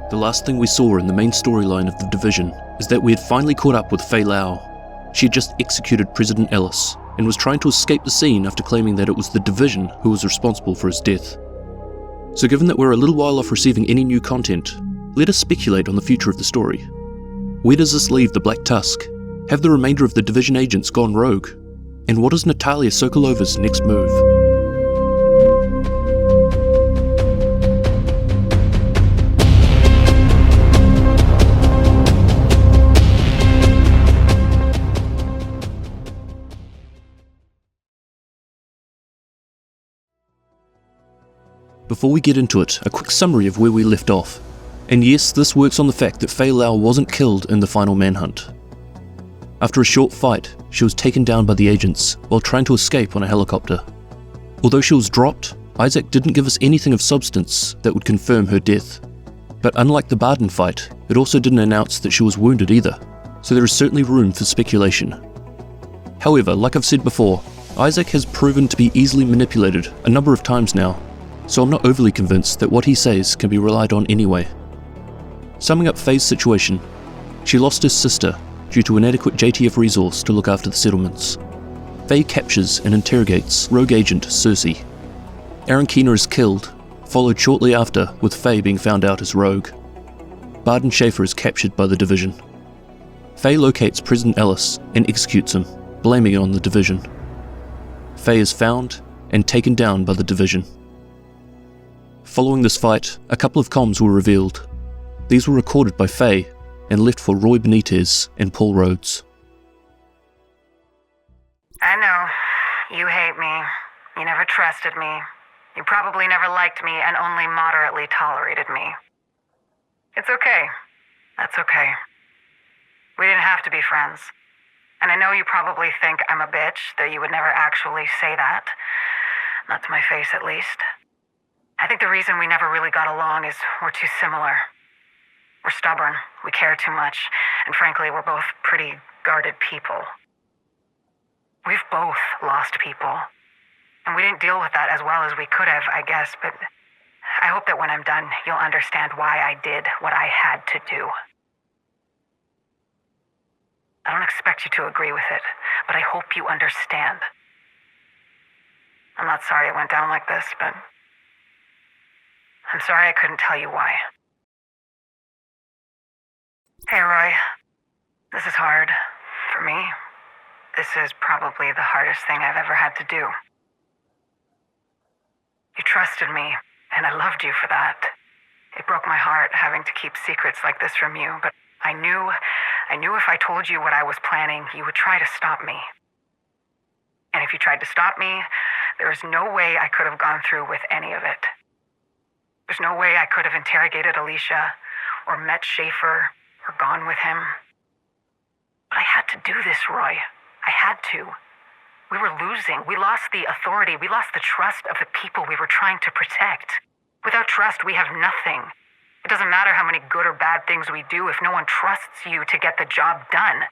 The last thing we saw in the main storyline of the Division is that we had finally caught up with Faye Lau. She had just executed President Ellis and was trying to escape the scene after claiming that it was the Division who was responsible for his death. So given that we're a little while off receiving any new content, let us speculate on the future of the story. Where does this leave the Black Tusk? Have the remainder of the Division agents gone rogue? And what is Natalya Sokolova's next move? Before we get into it, a quick summary of where we left off. And yes, this works on the fact that Faye Lau wasn't killed in the final manhunt. After a short fight, she was taken down by the agents while trying to escape on a helicopter. Although she was dropped, Isaac didn't give us anything of substance that would confirm her death. But unlike the Barden fight, it also didn't announce that she was wounded either, so there is certainly room for speculation. However, like I've said before, Isaac has proven to be easily manipulated a number of times now, so I'm not overly convinced that what he says can be relied on anyway. Summing up Faye's situation, she lost her sister due to inadequate JTF resource to look after the settlements. Faye captures and interrogates rogue agent Cersei. Aaron Keener is killed, followed shortly after with Faye being found out as rogue. Barden Schaefer is captured by the Division. Faye locates President Ellis and executes him, blaming it on the Division. Faye is found and taken down by the Division. Following this fight, a couple of comms were revealed. These were recorded by Faye and left for Roy Benitez and Paul Rhodes. I know. You hate me. You never trusted me. You probably never liked me and only moderately tolerated me. It's okay. That's okay. We didn't have to be friends. And I know you probably think I'm a bitch, though you would never actually say that. Not to my face, at least. I think the reason we never really got along is we're too similar. We're stubborn, we care too much, and frankly, we're both pretty guarded people. We've both lost people, and we didn't deal with that as well as we could have, I guess, but I hope that when I'm done, you'll understand why I did what I had to do. I don't expect you to agree with it, but I hope you understand. I'm not sorry it went down like this, but I'm sorry I couldn't tell you why. Hey, Roy. This is hard. For me, this is probably the hardest thing I've ever had to do. You trusted me, and I loved you for that. It broke my heart having to keep secrets like this from you, but I knew if I told you what I was planning, you would try to stop me. And if you tried to stop me, there is no way I could have gone through with any of it. There's no way I could have interrogated Alicia, or met Schaefer, or gone with him. But I had to do this, Roy. I had to. We were losing. We lost the authority. We lost the trust of the people we were trying to protect. Without trust, we have nothing. It doesn't matter how many good or bad things we do if no one trusts you to get the job done.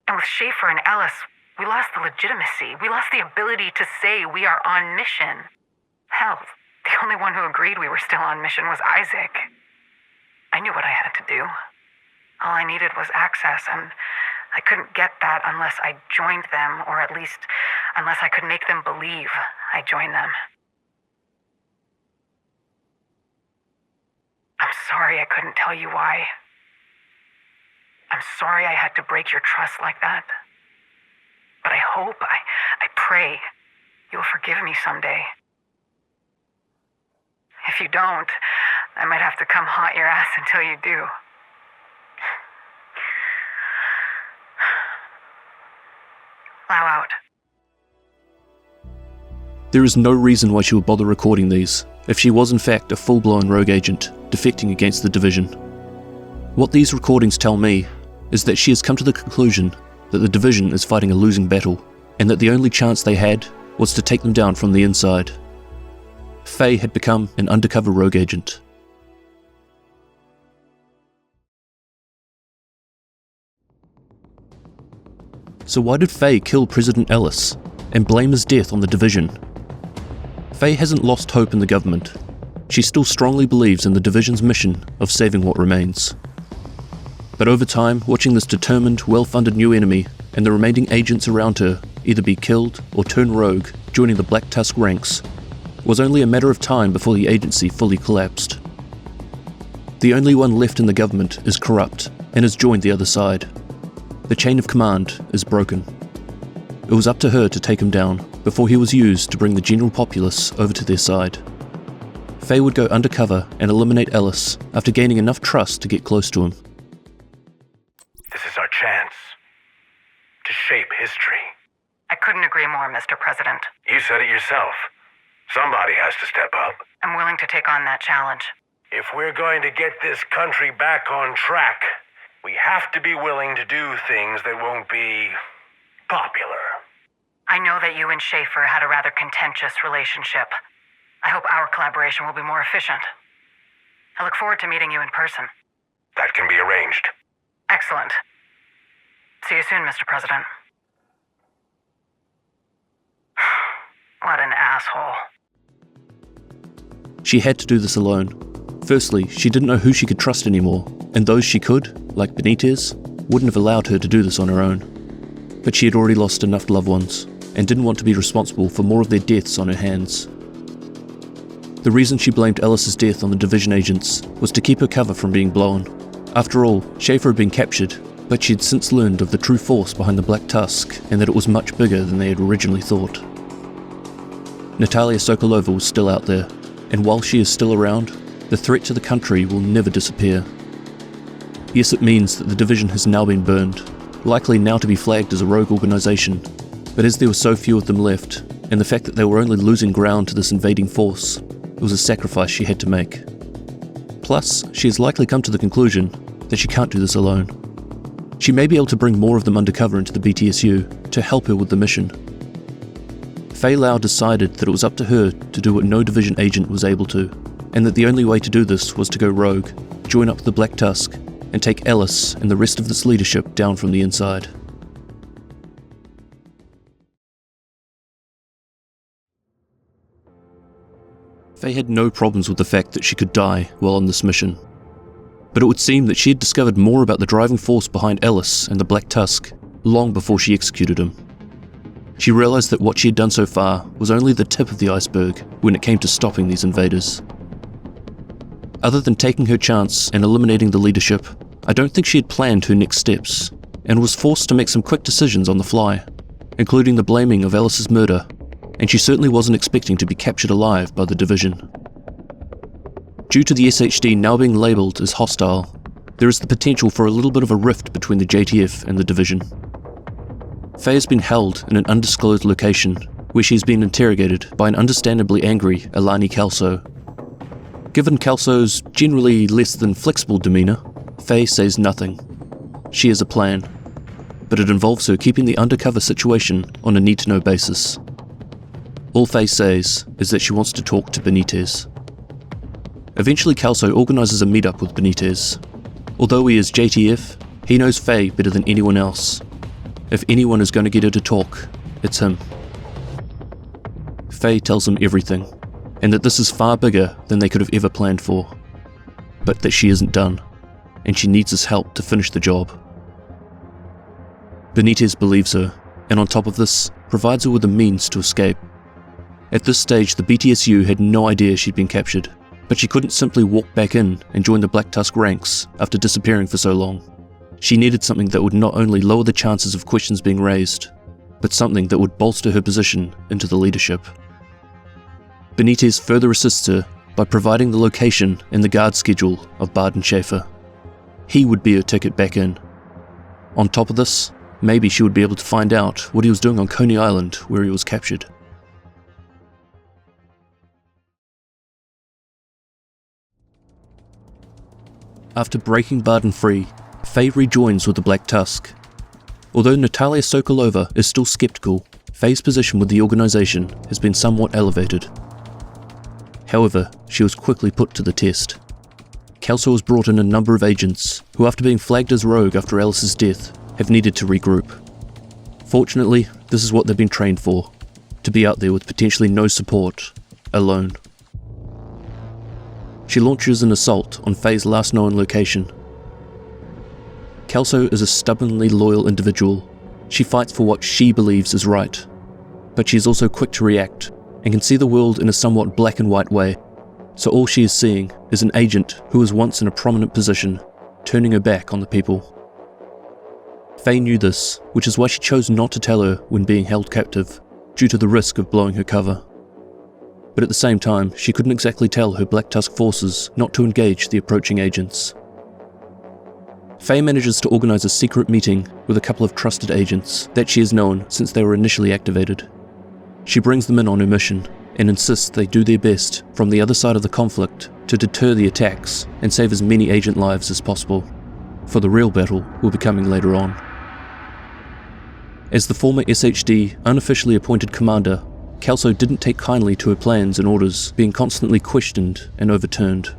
And with Schaefer and Ellis, we lost the legitimacy. We lost the ability to say we are on mission. Hell, the only one who agreed we were still on mission was Isaac. I knew what I had to do. All I needed was access, and I couldn't get that unless I joined them, or at least unless I could make them believe I joined them. I'm sorry I couldn't tell you why. I'm sorry I had to break your trust like that. But I hope, I pray, you'll forgive me someday. If you don't, I might have to come haunt your ass until you do. Lau out. There is no reason why she would bother recording these, if she was in fact a full-blown rogue agent, defecting against the Division. What these recordings tell me is that she has come to the conclusion that the Division is fighting a losing battle, and that the only chance they had was to take them down from the inside. Faye had become an undercover rogue agent. So why did Faye kill President Ellis and blame his death on the Division? Faye hasn't lost hope in the government. she still strongly believes in the Division's mission of saving what remains. But over time, watching this determined, well-funded new enemy and the remaining agents around her either be killed or turn rogue, joining the Black Tusk ranks, was only a matter of time before the agency fully collapsed. The only one left in the government is corrupt and has joined the other side. The chain of command is broken. It was up to her to take him down before he was used to bring the general populace over to their side. Faye would go undercover and eliminate Ellis after gaining enough trust to get close to him. This is our chance to shape history. I couldn't agree more, Mr. President. You said it yourself. Somebody has to step up. I'm willing to take on that challenge. If we're going to get this country back on track, we have to be willing to do things that won't be popular. I know that you and Schaefer had a rather contentious relationship. I hope our collaboration will be more efficient. I look forward to meeting you in person. That can be arranged. Excellent. See you soon, Mr. President. What an asshole. She had to do this alone. Firstly, she didn't know who she could trust anymore, and those she could, like Benitez, wouldn't have allowed her to do this on her own. But she had already lost enough loved ones, and didn't want to be responsible for more of their deaths on her hands. The reason she blamed Ellis's death on the Division agents was to keep her cover from being blown. After all, Schaefer had been captured, but she had since learned of the true force behind the Black Tusk and that it was much bigger than they had originally thought. Natalya Sokolova was still out there, and while she is still around, the threat to the country will never disappear. Yes, it means that the Division has now been burned, likely now to be flagged as a rogue organisation, but as there were so few of them left, and the fact that they were only losing ground to this invading force, it was a sacrifice she had to make. Plus, she has likely come to the conclusion that she can't do this alone. She may be able to bring more of them undercover into the BTSU to help her with the mission. Faye Lau decided that it was up to her to do what no Division agent was able to, and that the only way to do this was to go rogue, join up with the Black Tusk, and take Ellis and the rest of this leadership down from the inside. Faye had no problems with the fact that she could die while on this mission. But it would seem that she had discovered more about the driving force behind Ellis and the Black Tusk long before she executed him. She realized that what she had done so far was only the tip of the iceberg when it came to stopping these invaders. Other than taking her chance and eliminating the leadership, I don't think she had planned her next steps, and was forced to make some quick decisions on the fly, including the blaming of Ellis's murder, and she certainly wasn't expecting to be captured alive by the Division. Due to the SHD now being labelled as hostile, there is the potential for a little bit of a rift between the JTF and the Division. Faye has been held in an undisclosed location, where she has been interrogated by an understandably angry Alani Kelso. Given Kelso's generally less than flexible demeanour, Faye says nothing. She has a plan, but it involves her keeping the undercover situation on a need-to-know basis. All Faye says is that she wants to talk to Benitez. Eventually Kelso organises a meetup with Benitez. Although he is JTF, he knows Faye better than anyone else. If anyone is going to get her to talk, it's him. Faye tells him everything, and that this is far bigger than they could have ever planned for, but that she isn't done, and she needs his help to finish the job. Benitez believes her, and on top of this, provides her with a means to escape. At this stage, the BTSU had no idea she'd been captured, but she couldn't simply walk back in and join the Black Tusk ranks after disappearing for so long. She needed something that would not only lower the chances of questions being raised, but something that would bolster her position into the leadership. Benitez further assists her by providing the location and the guard schedule of Barden Schaefer. He would be her ticket back in. On top of this, maybe she would be able to find out what he was doing on Coney Island where he was captured. After breaking Barden free, Faye rejoins with the Black Tusk. Although Natalya Sokolova is still skeptical, Faye's position with the organisation has been somewhat elevated. However, she was quickly put to the test. Kelso has brought in a number of agents who, after being flagged as rogue after Ellis's death, have needed to regroup. Fortunately, this is what they've been trained for, to be out there with potentially no support, alone. she launches an assault on Faye's last known location. Kelso is a stubbornly loyal individual. She fights for what she believes is right, but she is also quick to react and can see the world in a somewhat black and white way, so all she is seeing is an agent who was once in a prominent position, turning her back on the people. Faye knew this, which is why she chose not to tell her when being held captive, due to the risk of blowing her cover. But at the same time, she couldn't exactly tell her Black Tusk forces not to engage the approaching agents. Faye manages to organize a secret meeting with a couple of trusted agents that she has known since they were initially activated. She brings them in on her mission and insists they do their best from the other side of the conflict to deter the attacks and save as many agent lives as possible, for the real battle will be coming later on. As the former SHD unofficially appointed commander, Kelso didn't take kindly to her plans and orders being constantly questioned and overturned.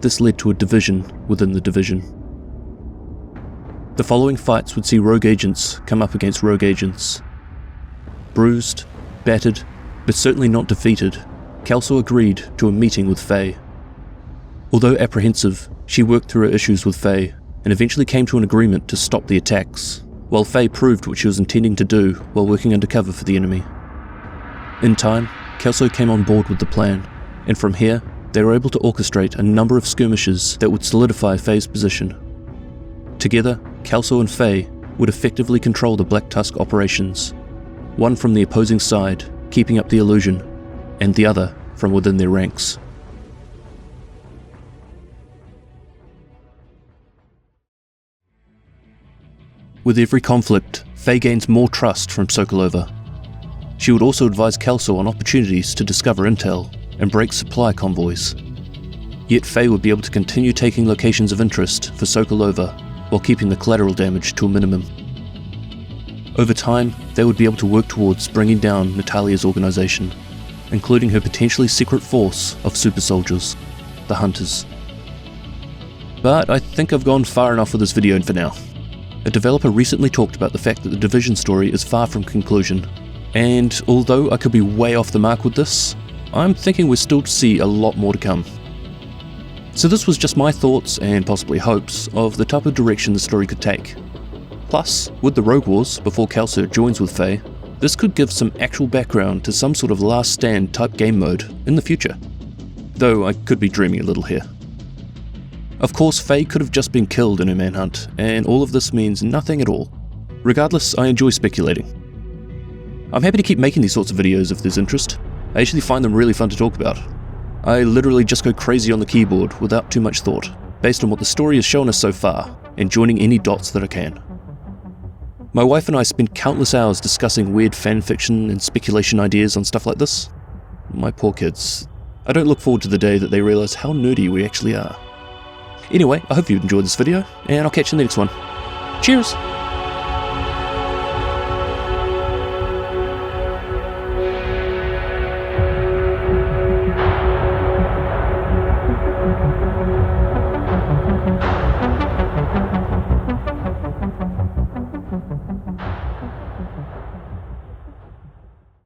This led to a division within the division. The following fights would see rogue agents come up against rogue agents. Bruised, battered, but certainly not defeated, Kelso agreed to a meeting with Faye. Although apprehensive, she worked through her issues with Faye and eventually came to an agreement to stop the attacks, while Faye proved what she was intending to do while working undercover for the enemy. In time, Kelso came on board with the plan, and from here, they were able to orchestrate a number of skirmishes that would solidify Faye's position. Together, Kelso and Faye would effectively control the Black Tusk operations, one from the opposing side, keeping up the illusion, and the other from within their ranks. With every conflict, Faye gains more trust from Sokolova. She would also advise Kelso on opportunities to discover intel and break supply convoys. Yet Faye would be able to continue taking locations of interest for Sokolova while keeping the collateral damage to a minimum. Over time, they would be able to work towards bringing down Natalya's organization, including her potentially secret force of super soldiers, the Hunters. But I think I've gone far enough with this video for now. A developer recently talked about the fact that the Division story is far from conclusion, and although I could be way off the mark with this, I'm thinking we're still to see a lot more to come. So this was just my thoughts and possibly hopes of the type of direction the story could take. Plus, with the Rogue Wars before Kelso joins with Faye, this could give some actual background to some sort of Last Stand type game mode in the future. Though I could be dreaming a little here. Of course, Faye could have just been killed in her manhunt, and all of this means nothing at all. Regardless, I enjoy speculating. I'm happy to keep making these sorts of videos if there's interest. I actually find them really fun to talk about. I literally just go crazy on the keyboard without too much thought, based on what the story has shown us so far, and joining any dots that I can. My wife and I spend countless hours discussing weird fanfiction and speculation ideas on stuff like this. My poor kids. I don't look forward to the day that they realize how nerdy we actually are. Anyway, I hope you enjoyed this video, and I'll catch you in the next one. Cheers!